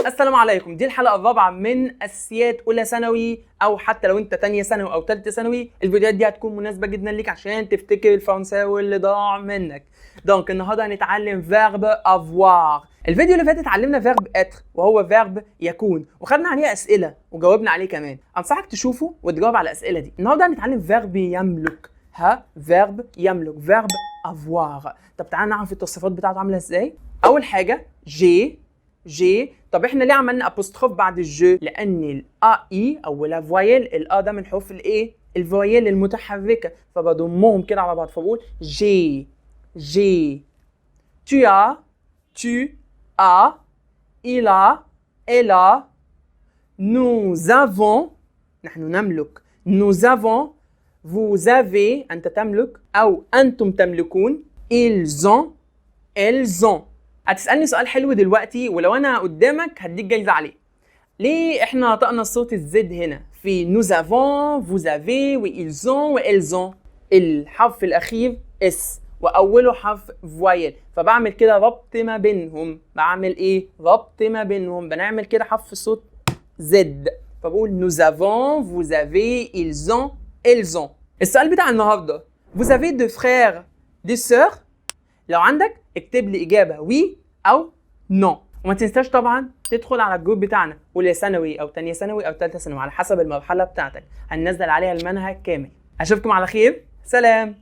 السلام عليكم. دي الحلقة الرابعة من أساسيات أولى ثانوي، أو حتى لو أنت تانية ثانوي أو تالتة ثانوي، الفيديوهات دي هتكون مناسبة جدا ليك عشان تفتكر الفرنساوي اللي ضاع منك. دونك النهارده هنتعلم فيرب افوار. الفيديو اللي فات اتعلمنا فيرب اتر وهو فيرب يكون، وخدنا عليه أسئلة وجاوبنا عليه كمان. أنصحك تشوفه وتجاوب على الأسئلة دي. النهارده هنتعلم فيرب يملك. فيرب يملك، فيرب افوار. طب تعالى نعرف التصريفات بتاعته عاملة ازاي. أول حاجة جي. طب احنا ليه عملنا ابوستروف بعد الجو؟ لان الا اي او لا فويل، الا ده من حروف الايه؟ الفويل المتحركه، فبضمهم كده على بعض، فبقول جي. tu as il a elle a nous avons، نحن نملك. nous avons، vous avez، انت تملك او انتم تملكون. ils ont. هتسألني سؤال حلو دلوقتي، ولو انا قدامك هديك جايزة عليه. ليه احنا نطقنا الصوت الزد هنا في nous avons، vous avez، وإils ont، وإلز ont؟ الحرف الأخير اس وأوله حرف فويل، فبعمل كده ربط ما بينهم. بعمل ايه؟ ربط ما بينهم. بنعمل كده حرف الصوت زد، فبقول nous avons، vous avez، ils ont، elles ont. السؤال بتاع النهارده، vous avez deux frères des sœurs؟ لو عندك اكتب لي إجابة وي أو نو. وما تنساش طبعا تدخل على الجروب بتاعنا أولى ثانوي أو تانية ثانوي أو تالتة ثانوي على حسب المرحلة بتاعتك، هننزل عليها المنهج كامل. أشوفكم على خير، سلام.